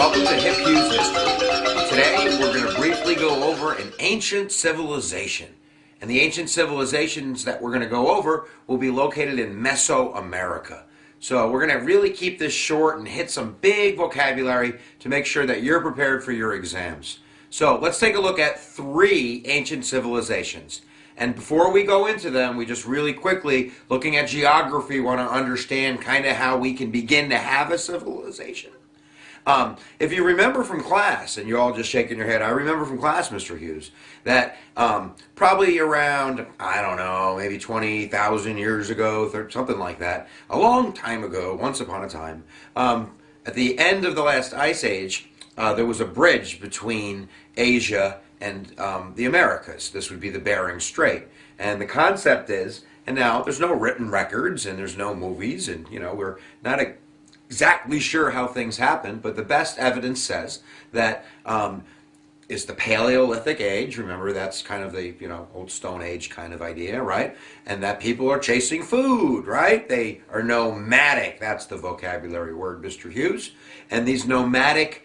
Welcome to Hip Hughes History. Today we're going to briefly go over an ancient civilization. And the ancient civilizations that we're going to go over will be located in Mesoamerica. So we're going to really keep this short and hit some big vocabulary to make sure that you're prepared for your exams. So let's take a look at 3 ancient civilizations. And before we go into them, we just really quickly, looking at geography, want to understand kind of how we can begin to have a civilization. If you remember from class, and you're all just shaking your head, I remember from class, Mr. Hughes, that probably around, I don't know, maybe 20,000 years ago, something like that, a long time ago, once upon a time, at the end of the last ice age, there was a bridge between Asia and the Americas. This would be the Bering Strait. And the concept is, and now there's no written records and there's no movies, and we're not exactly sure how things happen, but the best evidence says that is the Paleolithic age. Remember, that's kind of the old Stone Age kind of idea, right? And that people are chasing food, right? They are nomadic. That's the vocabulary word, Mr. Hughes. And these nomadic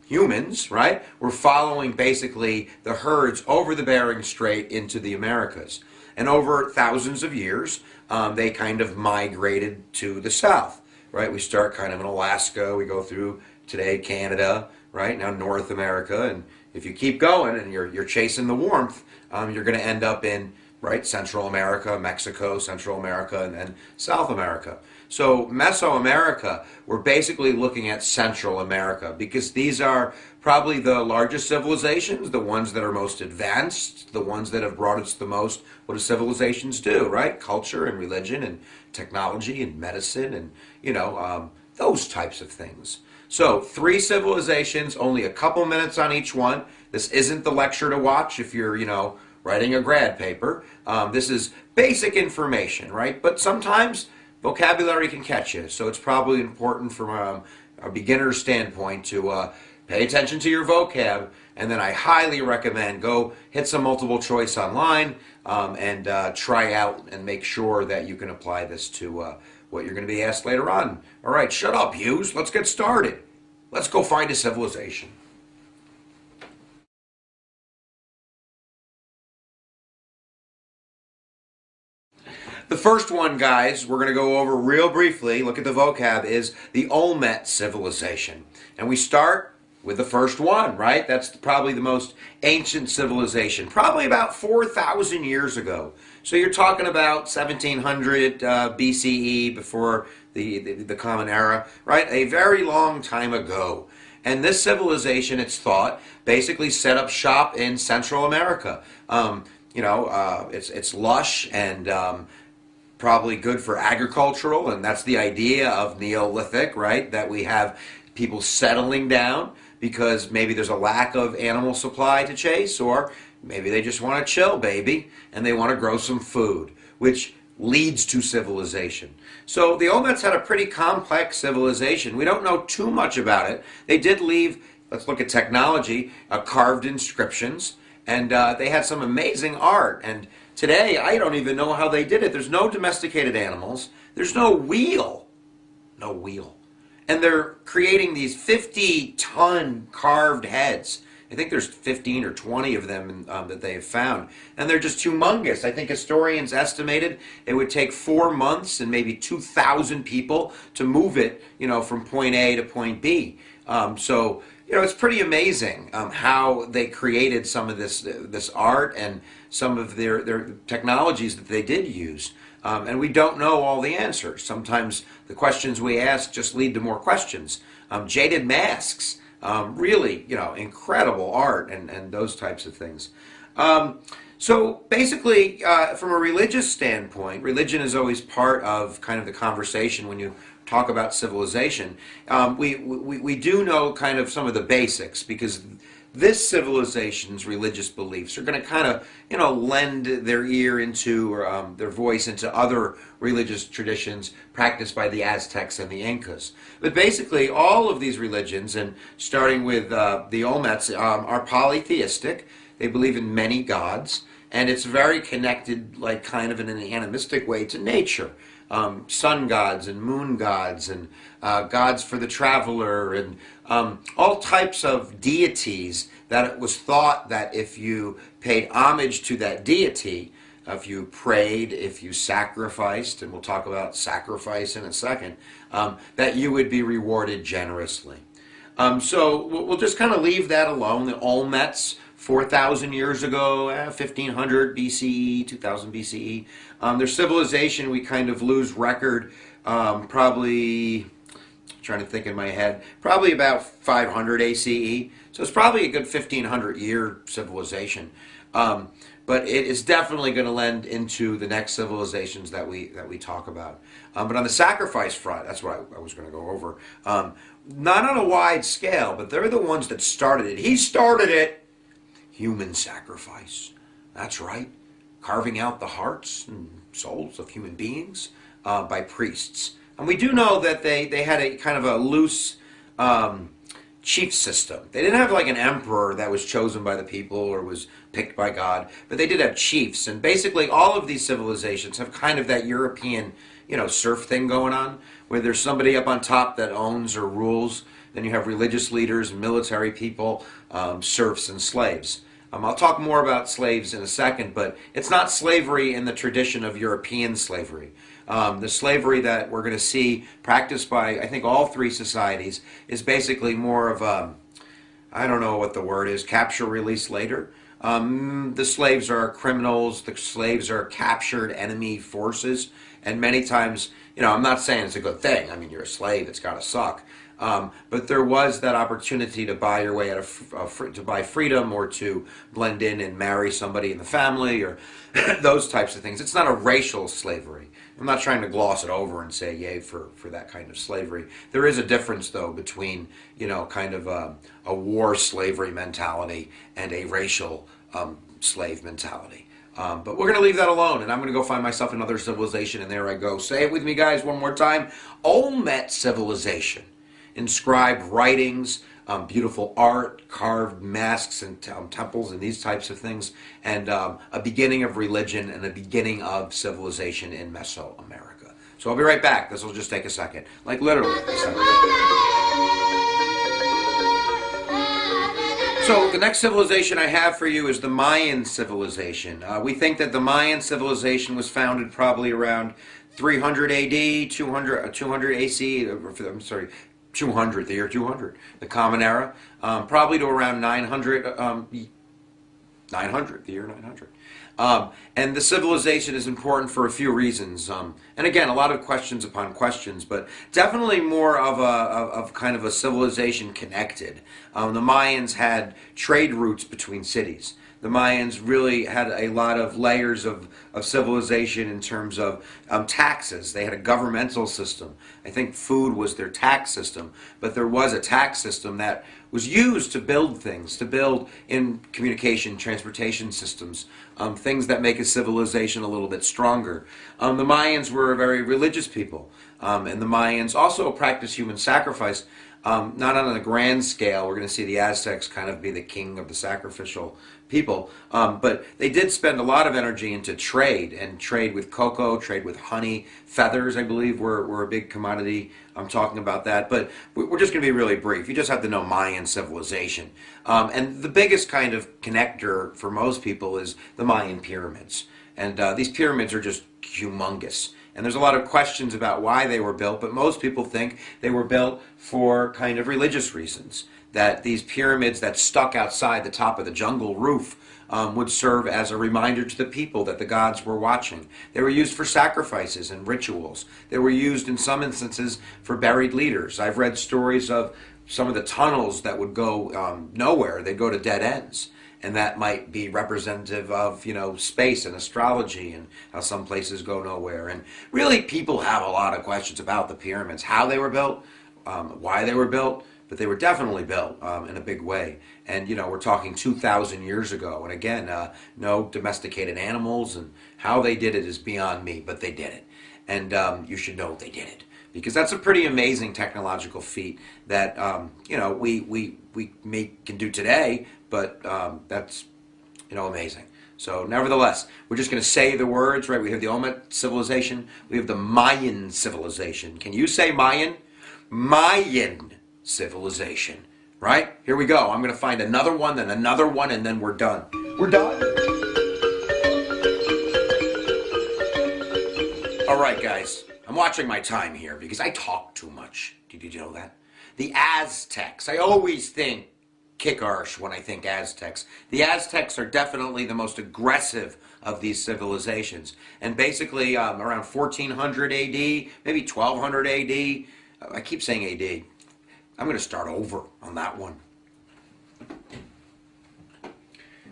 humans, right, were following basically the herds over the Bering Strait into the Americas. And over thousands of years, they kind of migrated to the south. Right, we start kind of in Alaska, we go through today Canada, right, now North America, and if you keep going and you're chasing the warmth, you're going to end up in, right, Central America, Mexico, Central America, and then South America. So Mesoamerica, we're basically looking at Central America because these are probably the largest civilizations, the ones that are most advanced, the ones that have brought us the most. What do civilizations do, right? Culture and religion and technology and medicine and, those types of things. So 3 civilizations, only a couple minutes on each one. This isn't the lecture to watch if you're, writing a grad paper. This is basic information, right? But sometimes vocabulary can catch you, so it's probably important from a beginner's standpoint to pay attention to your vocab, and then I highly recommend go hit some multiple choice online and try out and make sure that you can apply this to what you're going to be asked later on. All right, shut up, Hughes. Let's get started. Let's go find a civilization. The first one, guys, we're going to go over real briefly, look at the vocab, is the Olmec civilization. And we start with the first one, right? That's probably the most ancient civilization, probably about 4,000 years ago. So you're talking about 1700 BCE, before the Common Era, right? A very long time ago. And this civilization, it's thought, basically set up shop in Central America. It's lush and probably good for agricultural, and that's the idea of Neolithic, right? That we have people settling down because maybe there's a lack of animal supply to chase, or maybe they just want to chill, baby, and they want to grow some food, which leads to civilization. So the Olmecs had a pretty complex civilization. We don't know too much about it. They did leave, let's look at technology, carved inscriptions, and they had some amazing art. And today, I don't even know how they did it. There's no domesticated animals. There's no wheel. No wheel. And they're creating these 50-ton carved heads. I think there's 15 or 20 of them that they have found. And they're just humongous. I think historians estimated it would take 4 months and maybe 2,000 people to move it, from point A to point B. It's pretty amazing how they created some of this art and some of their technologies that they did use. And we don't know all the answers. Sometimes the questions we ask just lead to more questions. Jaded masks, really, incredible art and those types of things. So basically, from a religious standpoint, religion is always part of kind of the conversation when you talk about civilization. We do know kind of some of the basics, because this civilization's religious beliefs are going to kind of, lend their ear into, or their voice into other religious traditions practiced by the Aztecs and the Incas. But basically, all of these religions, and starting with the Olmecs, are polytheistic. They believe in many gods, and it's very connected, like kind of in an animistic way, to nature. sun gods and moon gods and gods for the traveler and all types of deities that it was thought that if you paid homage to that deity, if you prayed, if you sacrificed, and we'll talk about sacrifice in a second, that you would be rewarded generously. So we'll just kind of leave that alone. The Olmecs, 4,000 years ago, 1500 BCE, 2000 BCE. Their civilization, we kind of lose record, probably, trying to think in my head, probably about 500 ACE. So it's probably a good 1,500-year civilization. But it is definitely going to lend into the next civilizations that we talk about. But on the sacrifice front, that's what I was going to go over. Not on a wide scale, but they're the ones that started it. He started it. Human sacrifice. That's right. Carving out the hearts and souls of human beings by priests. And we do know that they had a kind of a loose chief system. They didn't have like an emperor that was chosen by the people or was picked by God, but they did have chiefs. And basically all of these civilizations have kind of that European, serf thing going on, where there's somebody up on top that owns or rules. Then you have religious leaders, military people, serfs, and slaves. I'll talk more about slaves in a second, but it's not slavery in the tradition of European slavery. The slavery that we're going to see practiced by, I think, all three societies is basically more of a, I don't know what the word is, capture, release later. The slaves are criminals, the slaves are captured enemy forces, and many times, I'm not saying it's a good thing. I mean, you're a slave, it's got to suck. But there was that opportunity to buy your way out of to buy freedom or to blend in and marry somebody in the family or those types of things. It's not a racial slavery. I'm not trying to gloss it over and say yay for that kind of slavery. There is a difference though between kind of a war slavery mentality and a racial slave mentality. But we're going to leave that alone, and I'm going to go find myself another civilization, and there I go. Say it with me, guys, one more time. Olmec civilization. Inscribed writings, beautiful art, carved masks and temples and these types of things, and a beginning of religion and a beginning of civilization in Mesoamerica. So I'll be right back. This will just take a second. Like literally a second. So the next civilization I have for you is the Mayan civilization. We think that the Mayan civilization was founded probably around 300 AD, 200 AC, I'm sorry, 200, the year 200, the Common Era, probably to around 900, the year 900. And the civilization is important for a few reasons. And again, a lot of questions upon questions, but definitely more of kind of a civilization connected. The Mayans had trade routes between cities. The Mayans really had a lot of layers of civilization in terms of taxes. They had a governmental system. I think food was their tax system, but there was a tax system that was used to build things, to build in communication, transportation systems, things that make a civilization a little bit stronger. The Mayans were a very religious people, and the Mayans also practiced human sacrifice. Not on a grand scale. We're going to see the Aztecs kind of be the king of the sacrificial people. But they did spend a lot of energy into trade, and trade with cocoa, trade with honey. Feathers, I believe, were a big commodity. I'm talking about that. But we're just going to be really brief. You just have to know Mayan civilization. And the biggest kind of connector for most people is the Mayan pyramids. And these pyramids are just humongous. And there's a lot of questions about why they were built, but most people think they were built for kind of religious reasons. That these pyramids that stuck outside the top of the jungle roof would serve as a reminder to the people that the gods were watching. They were used for sacrifices and rituals. They were used in some instances for buried leaders. I've read stories of some of the tunnels that would go nowhere. They'd go to dead ends. And that might be representative of, space and astrology and how some places go nowhere. And really, people have a lot of questions about the pyramids, how they were built, why they were built, but they were definitely built in a big way. And, we're talking 2,000 years ago. And again, no domesticated animals, and how they did it is beyond me, but they did it. And you should know they did it. Because that's a pretty amazing technological feat that, we can do today, but that's, amazing. So nevertheless, we're just going to say the words, right? We have the Olmec civilization. We have the Mayan civilization. Can you say Mayan? Mayan civilization, right? Here we go. I'm going to find another one, then another one, and then we're done. We're done. All right, guys. I'm watching my time here because I talk too much. Did you know that? The Aztecs. I always think kick arse when I think Aztecs. The Aztecs are definitely the most aggressive of these civilizations. And basically around 1400 AD, maybe 1200 AD. I keep saying AD. I'm going to start over on that one.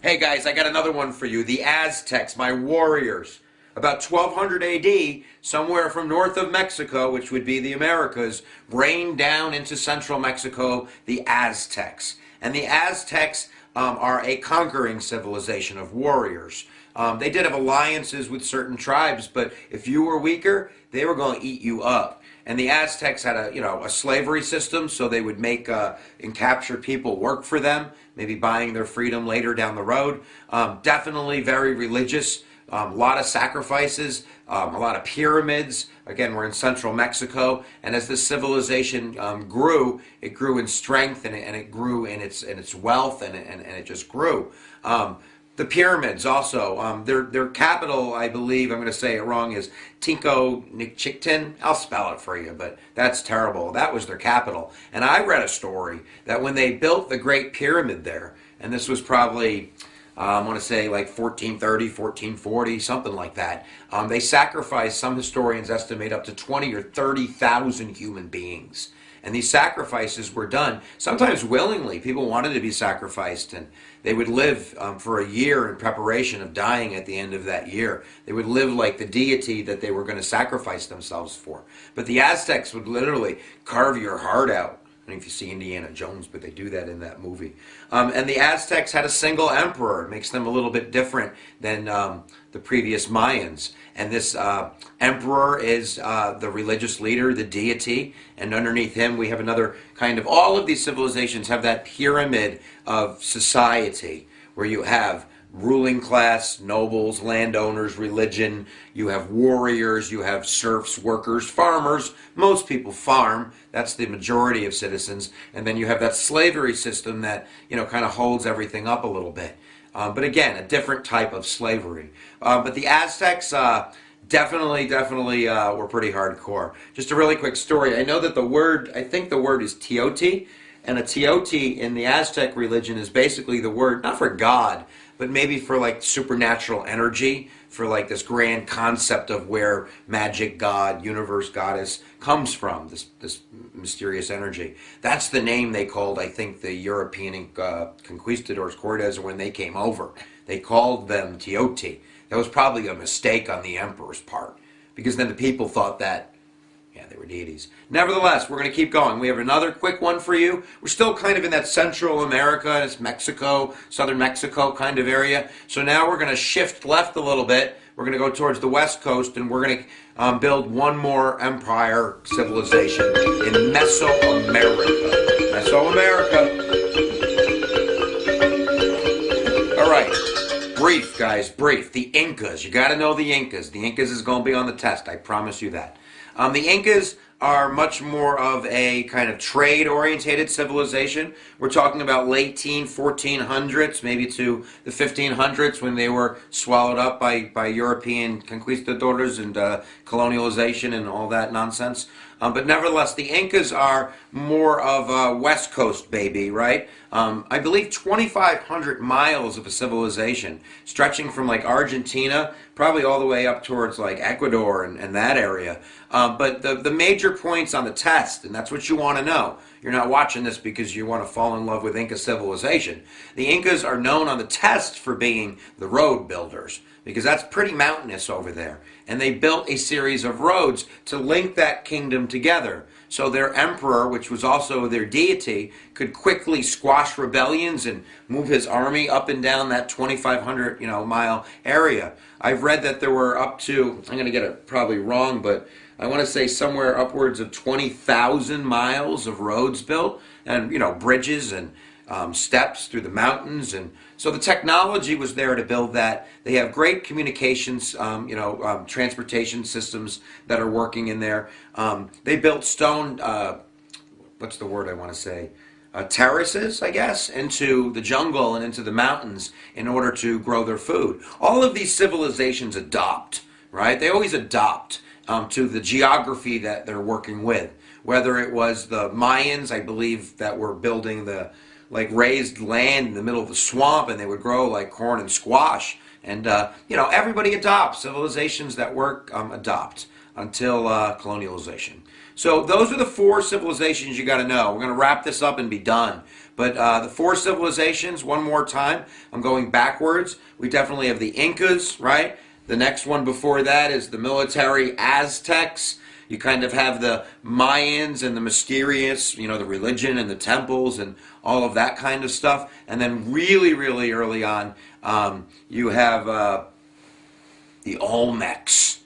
Hey guys, I got another one for you. The Aztecs, my warriors. About 1200 AD, somewhere from north of Mexico, which would be the Americas, rained down into central Mexico the Aztecs. And the Aztecs are a conquering civilization of warriors. They did have alliances with certain tribes, but if you were weaker, they were going to eat you up. And the Aztecs had a slavery system, so they would make and capture people work for them, maybe buying their freedom later down the road. Definitely very religious. A lot of sacrifices, a lot of pyramids. Again, we're in central Mexico, and as this civilization grew, it grew in strength and it grew in its wealth, and it just grew. The pyramids also, their capital, I believe, I'm going to say it wrong, is Tenochtitlan. I'll spell it for you, but that's terrible. That was their capital. And I read a story that when they built the Great Pyramid there, and this was probably I want to say like 1430, 1440, something like that. They sacrificed, some historians estimate, up to 20 or 30,000 human beings. And these sacrifices were done sometimes willingly. People wanted to be sacrificed, and they would live for a year in preparation of dying at the end of that year. They would live like the deity that they were going to sacrifice themselves for. But the Aztecs would literally carve your heart out. I don't know if you see Indiana Jones, but they do that in that movie. And the Aztecs had a single emperor. It makes them a little bit different than the previous Mayans. And this emperor is the religious leader, the deity. And underneath him, we have another kind of, all of these civilizations have that pyramid of society where you have ruling class, nobles, landowners, religion, you have warriors, you have serfs, workers, farmers. Most people farm. That's the majority of citizens. And then you have that slavery system that, kind of holds everything up a little bit. But again, a different type of slavery. But the Aztecs definitely were pretty hardcore. Just a really quick story. I know that I think the word is teoti. And a teoti in the Aztec religion is basically the word, not for God, but maybe for like supernatural energy, for like this grand concept of where magic, God, universe, goddess comes from, this mysterious energy. That's the name they called, I think, the European conquistadors, Cortes, when they came over. They called them teoti. That was probably a mistake on the emperor's part, because then the people thought that they were deities. Nevertheless, we're going to keep going. We have another quick one for you. We're still kind of in that Central America, it's Mexico, southern Mexico kind of area. So now we're going to shift left a little bit. We're going to go towards the west coast, and we're going to build one more empire civilization in Mesoamerica. Mesoamerica. All right. Brief, guys, brief. The Incas. You got to know the Incas. The Incas is going to be on the test. I promise you that. The Incas are much more of a kind of trade-orientated civilization. We're talking about late 1400s, maybe to the 1500s, when they were swallowed up by European conquistadors and colonialization and all that nonsense. But nevertheless, the Incas are more of a West Coast baby, right? I believe 2,500 miles of a civilization, stretching from like Argentina, probably all the way up towards like Ecuador and that area. But the major points on the test, and that's what you want to know. You're not watching this because you want to fall in love with Inca civilization. The Incas are known on the test for being the road builders, because that's pretty mountainous over there. And they built a series of roads to link that kingdom together. So their emperor, which was also their deity, could quickly squash rebellions and move his army up and down that 2,500 mile area. I've read that there were up to, I'm going to get it probably wrong, but I want to say somewhere upwards of 20,000 miles of roads built, and bridges, and steps through the mountains, and so the technology was there to build that. They have great communications, transportation systems that are working in there. They built stone, what's the word I want to say? Terraces, I guess, into the jungle and into the mountains in order to grow their food. All of these civilizations adopt, right? They always adopt to the geography that they're working with. Whether it was the Mayans, I believe, that were building the raised land in the middle of the swamp, and they would grow like corn and squash. And everybody adopts. Civilizations that work adopt until colonialization. So those are the 4 civilizations you got to know. We're going to wrap this up and be done. But the 4 civilizations, one more time, I'm going backwards. We definitely have the Incas, right? The next one before that is the military Aztecs. You kind of have the Mayans and the mysterious, the religion and the temples and all of that kind of stuff. And then really, really early on, you have the Olmecs.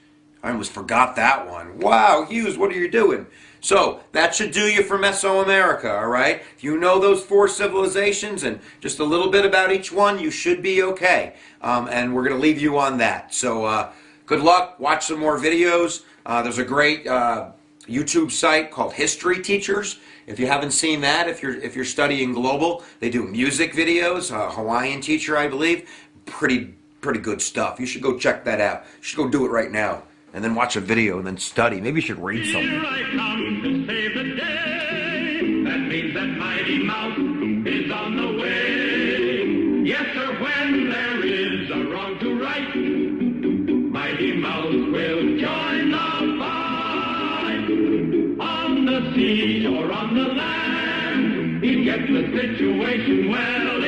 I almost forgot that one. Wow, Hughes, what are you doing? So that should do you for Mesoamerica, all right? If you know those 4 civilizations and just a little bit about each one, you should be okay. And we're going to leave you on that. So good luck. Watch some more videos. There's a great YouTube site called History Teachers. If you haven't seen that, if you're studying global, they do music videos. Hawaiian teacher, I believe. Pretty good stuff. You should go check that out. You should go do it right now. And then watch a video and then study. Maybe you should read something. Here I come to save the day. That means that Mighty Mouse is on the way. Yes, sir, when there is a wrong to right, Mighty Mouse will join the fight. On the sea or on the land, he gets the situation well